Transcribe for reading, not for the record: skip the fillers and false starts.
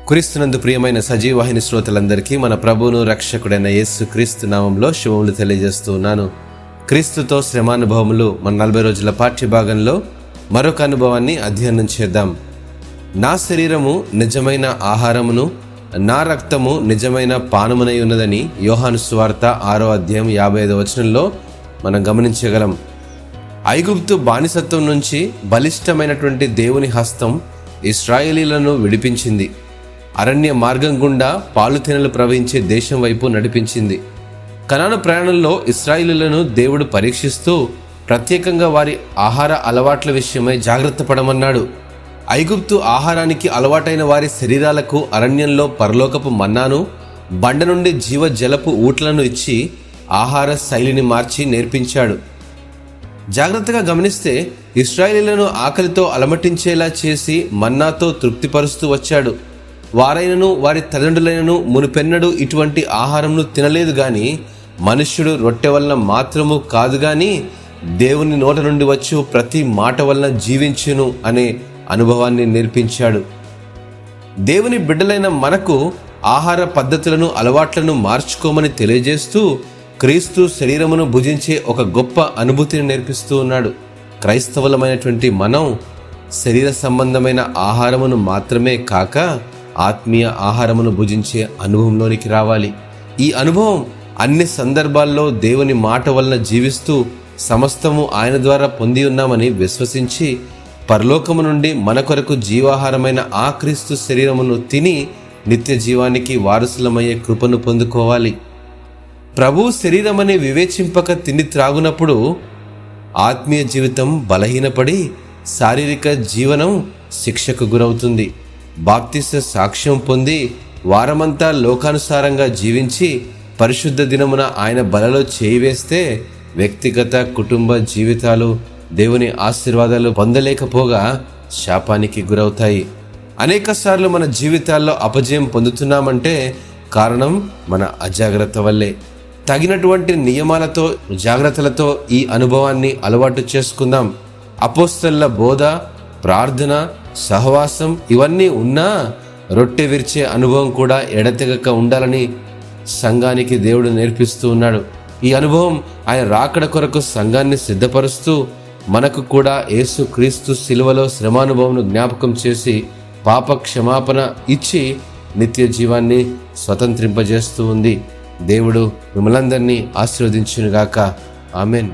క్రీస్తునందు ప్రియమైన సజీవవాహిని శ్రోతలందరికీ మన ప్రభువును రక్షకుడైన యేసు క్రీస్తు నామంలో శుభములు తెలియజేస్తూ ఉన్నాను. క్రీస్తుతో శ్రమానుభవములు మన 40 రోజుల పాఠ్యభాగంలో మరొక అనుభవాన్ని అధ్యయనం చేద్దాం. నా శరీరము నిజమైన ఆహారమును, నా రక్తము నిజమైన పానమునై ఉన్నదని యోహాను సువార్త 6వ అధ్యాయం 55వ వచనంలో మనం గమనించగలం. ఐగుప్తు బానిసత్వం నుంచి బలిష్టమైనటువంటి దేవుని హస్తం ఇశ్రాయేలీలను విడిపించింది. అరణ్య మార్గం గుండా పాలుతేనెలు ప్రవహించే దేశం వైపు నడిపించింది. కనాను ప్రయాణంలో ఇశ్రాయేలీలను దేవుడు పరీక్షిస్తూ ప్రత్యేకంగా వారి ఆహార అలవాట్ల విషయమై జాగ్రత్త పడమన్నాడు. ఐగుప్తు ఆహారానికి అలవాటైన వారి శరీరాలకు అరణ్యంలో పరలోకపు మన్నాను, బండ నుండి జీవజలపు ఊట్లను ఇచ్చి ఆహార శైలిని మార్చి నేర్పించాడు. జాగ్రత్తగా గమనిస్తే ఇశ్రాయేలీలను ఆకలితో అలమటించేలా చేసి మన్నాతో తృప్తిపరుస్తూ వచ్చాడు. వారైనను వారి తల్లిదండ్రులైనను మునుపెన్నడూ ఇటువంటి ఆహారంను తినలేదు గాని, మనుష్యుడు రొట్టె వలన మాత్రము కాదు గాని దేవుని నోట నుండి వచ్చు ప్రతి మాట వలన జీవించును అనే అనుభవాన్ని నేర్పించాడు. దేవుని బిడ్డలైన మనకు ఆహార పద్ధతులను, అలవాట్లను మార్చుకోమని తెలియజేస్తూ క్రీస్తు శరీరమును భుజించే ఒక గొప్ప అనుభూతిని నేర్పిస్తూ ఉన్నాడు. క్రైస్తవులమైనటువంటి మనం శరీర సంబంధమైన ఆహారమును మాత్రమే కాక ఆత్మీయ ఆహారమును భుజించే అనుభవంలోనికి రావాలి. ఈ అనుభవం అన్ని సందర్భాల్లో దేవుని మాట వలన జీవిస్తూ సమస్తము ఆయన ద్వారా పొంది ఉన్నామని విశ్వసించి పరలోకము నుండి మన కొరకు జీవాహారమైన ఆ క్రీస్తు శరీరమును తిని నిత్య జీవానికి వారసులమయ్యే కృపను పొందుకోవాలి. ప్రభు శరీరమని వివేచింపక తిండి త్రాగునప్పుడు ఆత్మీయ జీవితం బలహీనపడి శారీరక జీవనం శిక్షకు గురవుతుంది. బాప్తిస్మ సాక్ష్యం పొంది వారమంతా లోకానుసారంగా జీవించి పరిశుద్ధ దినమున ఆయన బలలో చేయివేస్తే వ్యక్తిగత కుటుంబ జీవితాలు దేవుని ఆశీర్వాదాలు పొందలేకపోగా శాపానికి గురవుతాయి. అనేక సార్లు మన జీవితాల్లో అపజయం పొందుతున్నామంటే కారణం మన అజాగ్రత్త వల్లే. తగినటువంటి నియమాలతో, జాగ్రత్తలతో ఈ అనుభవాన్ని అలవాటు చేసుకుందాం. అపోస్తలుల బోధ, ప్రార్థన, సహవాసం ఇవన్నీ ఉన్నా రొట్టె విరిచే అనుభవం కూడా ఎడతెగక ఉండాలని సంఘానికి దేవుడు నేర్పిస్తూ ఉన్నాడు. ఈ అనుభవం ఆయన రాకడ కొరకు సంఘాన్ని సిద్ధపరుస్తూ మనకు కూడా యేసు క్రీస్తు శిలువలో శ్రమానుభవంను జ్ఞాపకం చేసి పాప క్షమాపణ ఇచ్చి నిత్య జీవాన్ని స్వతంత్రింపజేస్తూ ఉంది. దేవుడు మిమ్మల్ందరినీ ఆశీర్వదించునుగాక. ఆమెన్.